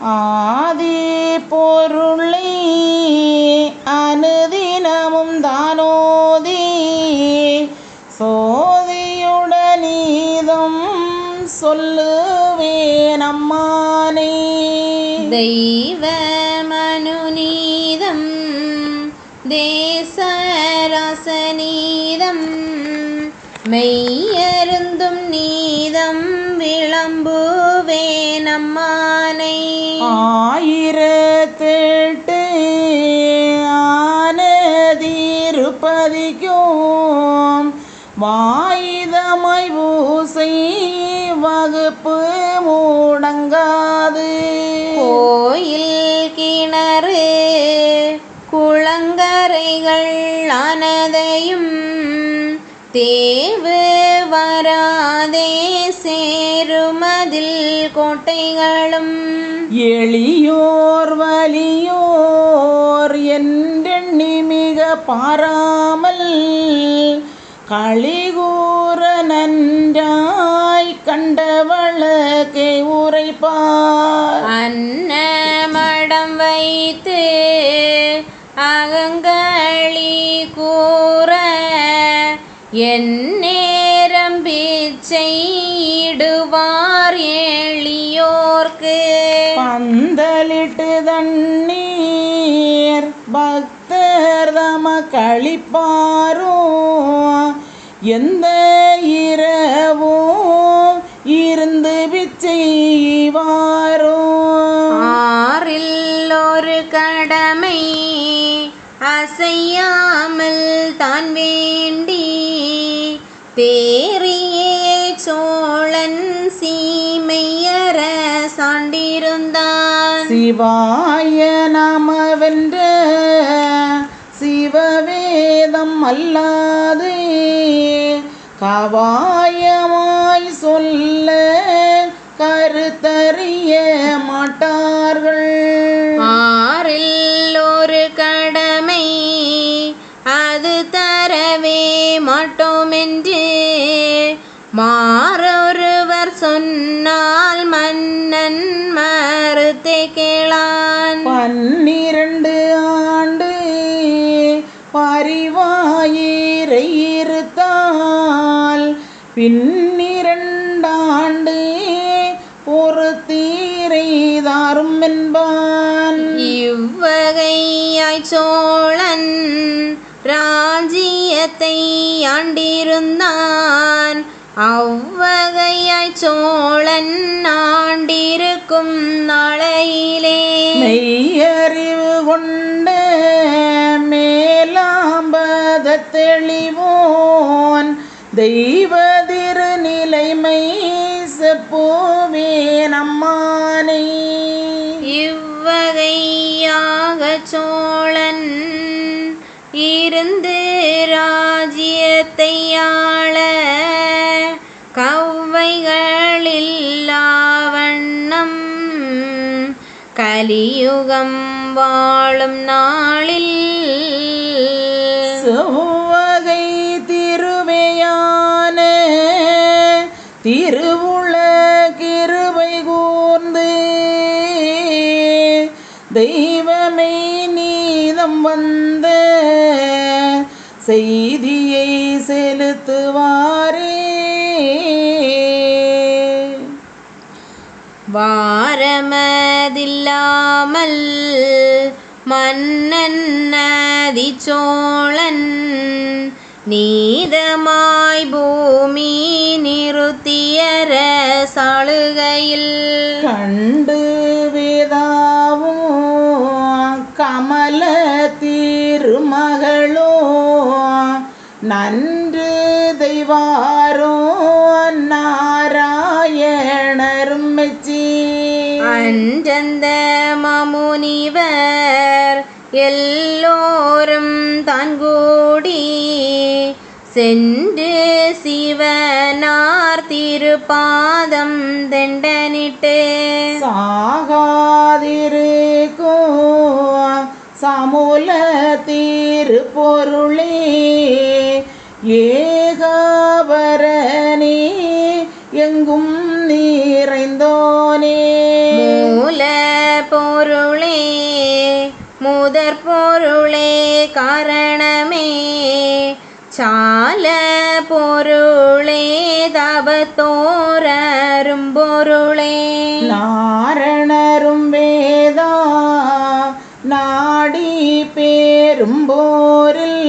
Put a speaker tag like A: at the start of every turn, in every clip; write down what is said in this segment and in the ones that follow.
A: ஆதி பொருளை அனுதினமும் தானோதி சோதியுடனீதம் சொல்லுவேன் அம்மானே.
B: தெய்வ மனுநீதம் தேசரசநீதம் மெய்யருந்தும் நீதம் விளம்புவேன் அம்மானை.
A: ஆயிரத்தெட்டு ஆனதிருப்பதிக்கும் வாயுதமாய் பூசை வகுப்பு முடங்காது.
B: கோயில் கிணறு குளங்கரைகள் ஆனதையும் தேவு வராதே சேருமதில் கோட்டைகளும்
A: எளியோர் வலியோர் என்றெண்ணி மிக பாராமல் களிகூற நன்றாய் கண்டவளக்கை உரைப்பார்.
B: அன்னமடம் வைத்து அகங்களி கூற எந்நேரம் பிச்சையிடுவார் எளியோர்க்கு.
A: பந்தலிட்டு தண்ணீர் பக்தர் தம கழிப்பாரோ எந்த இரவும் இருந்து பிச்சைவாரோ.
B: ஆறில் ஒரு கடமை அசையாமல் தான் வேண்டி தேறியே சோழன் சீமையர சாண்டிருந்தான்.
A: சிவாய நமவென்ற சிவவேதம் அல்லாது கவாயமாய் சொல்ல கருத்தறிய மாட்டார்கள்.
B: ஆறில் ஒரு கடமை அது தரவே மாட்டோமென்று மாறொருவர் சொன்னால் மன்னன் மறுத்தே கேளான்.
A: 12 ஆண்டு பரிவாயிரை இருத்தால் 12 ஆண்டு பொறுத்தீரை தாரும் என்பான்.
B: இவ்வகையாய் சோழன் ராஜ்யத்தை ஆண்டிருந்தான். அவ்வகையாய் சோழன் ஆண்டிருக்கும் நாளையிலே
A: மெய்யறிவு கொண்ட மேலாம்பத தெளிவோன் தெய்வ திருநிலைமை செப்புவேன் அம்மானை.
B: இவ்வகையாக சோழன் இருந்து ராஜ்யத்தை ஆள கவ்வைகளில்லாவண்ணம் கலியுகம் வாழும் நாளில்
A: செவ்வகை திருவையான திருவுள கிருபை கூர்ந்து தெய்வமை நீதம் வந்த செய்தியை செலுத்துவாரே.
B: வாரமதில்லாமல் மன்னன் நதி சோழன் நீதமாய் பூமி நிறுத்தியர சாளுகையில்
A: கண்டு வேதாவும் கமல திருமகளோ நன்று தெய்வாரோ நாராயணரும் மெச்சி.
B: அன்றந்த மாமுனிவர் எல்லோரும் தான் கூடி சென்று சிவனார் திருப்பாதம் தெண்டனிட்டு
A: சாகாதிருக்கும் சமூல திருப்பொருளே ஏகாபரணி எங்கும் நிறைந்தோனே
B: மூல பொருளே முதற் பொருளே காரணமே சால பொருளே தபத்தோரரும் பொருளே
A: நாரணரும் வேதா நாடி பேரும் போரில்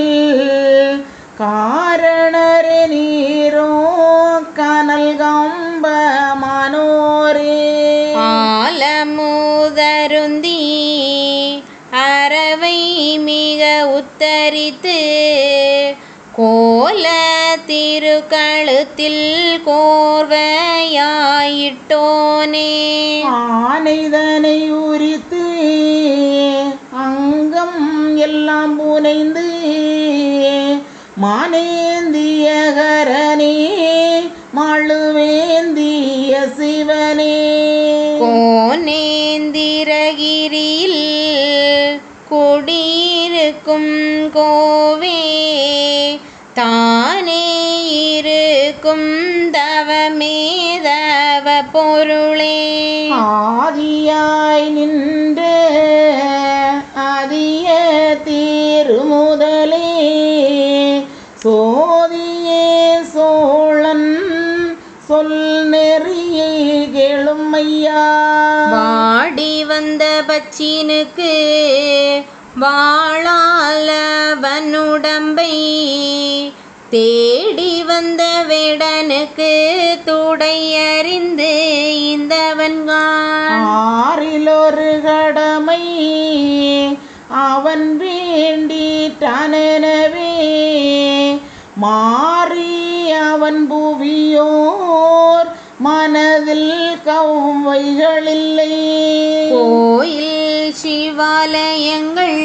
A: காரணரே நீரோ கனல் கம்ப மனோரே
B: ஆலமுதருந்தி அறவை மிக உத்தரித்து கோல திருக்கழுத்தில் கோர்வையாயிட்டோனே
A: ஆனைதனை உரித்து அங்கம் எல்லாம் புனைந்து மானேந்திய கரனே மாளுவேந்திய சிவனே
B: கோனேந்திரகிரியில் குடியிருக்கும் கோவே தானே இருக்கும் தவமேதவ பொருளே
A: ஆதியாய் நின்ற அதிய திருமுதலே சோதியே சோழன் சொல் நெறியை கேளும் ஐயா
B: வாடி வந்த பச்சினுக்கு வாழாலவனுடம்பை தேடி வந்த வேடனுக்கு துடையறிந்து இந்தவன்கான்
A: ஆறிலொரு கடமை அவன் வேண்டிட்டானெனவே மாறி அவன் புவியோர் மனதில் கௌவைகளில்லை
B: கோயில் சிவாலயங்கள்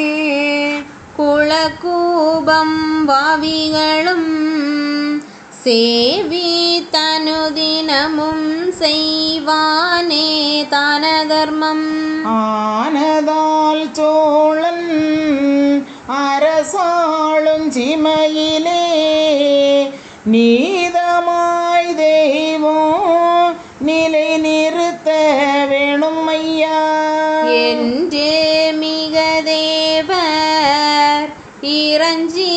B: குளக்கூபம் வாவிகளும் சேவி தனுதினமும் செய்வானே தான தர்மம்
A: ஆனதால் சோழன் அரசாளும் சிமையிலே நீதமாய் தெய்வம் நிலை நிறுத்த வேணும் ஐயா
B: என்று மிக தேவர் இறஞ்சி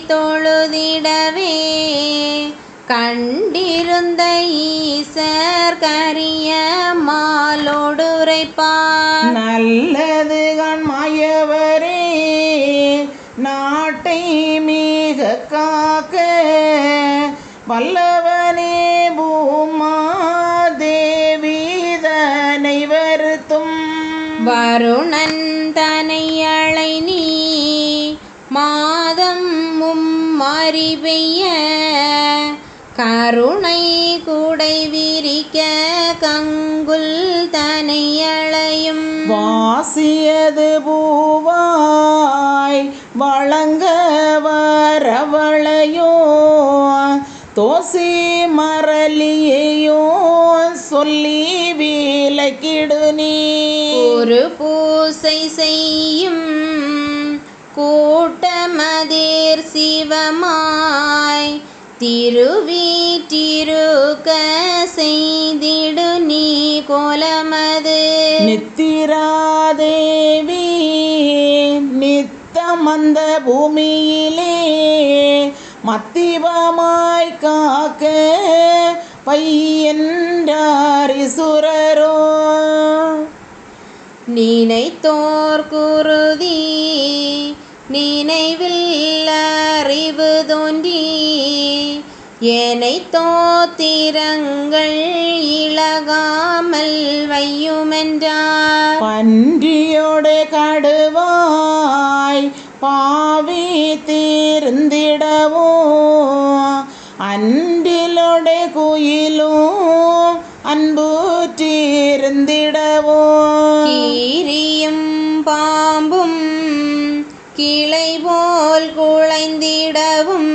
B: தொழுதிடவே கண்டிருந்த ஈசர் கரிய மாலோடுரைப்பார்
A: நல்லது கண்மாயவரே நாட்டை மிக காக்க வல்லவனே பூமா தேவிதனை வருத்தும்
B: வருணன் தனை அழை நீ மாதம் மும்மாறி பெய்ய கருணை கூடை விரிக்க கங்குல் தனை அழையும்
A: வாசியது பூவாய் வழங்க வரவளையோ தோசி மரலியையோ சொல்லி விலக்கிடு நீ
B: ஒரு பூசை செய்யும் கூட்டமதிர் சிவமாய் திருவீற்றிருக்க செய்திடு நீ கோலமது
A: நித்திராதேவி நித்தமந்த பூமியிலே மத்திபமாய் காக்க பையன்றாரிசுரரோ
B: நினைத்தோர் குருதி நினைவில் அறிவு தோன்றி ஏனை தோத்திரங்கள் இழகாமல் வையுமென்றார்
A: பன்றியோடு கடுவாய் பாவி தீர்ந்திடவோ அன்றிலோடு குயிலும் அன்புற்றிருந்திடவோ
B: கீரியும் பாம்பும் கிளை போல் குழைந்திடவும்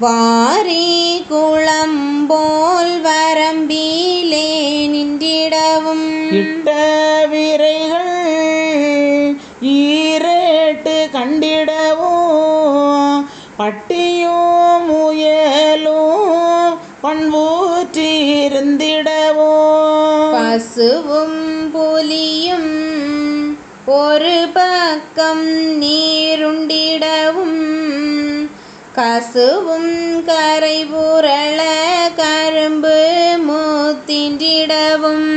B: வாரி குளம்போல் வரம்பிலே நின்றிடவும்
A: இட்ட விரைகள் ஈரேட்டு கண்டிடவோ பட்டியும் முயலும் பண்பூற்றிருந்திடவோ
B: பசுவும் புலியும் ஒரு பக்கம் நீருண்டிடவும் கசுவும் கரை புரள கரும்பு மூத்தின்றிடவும்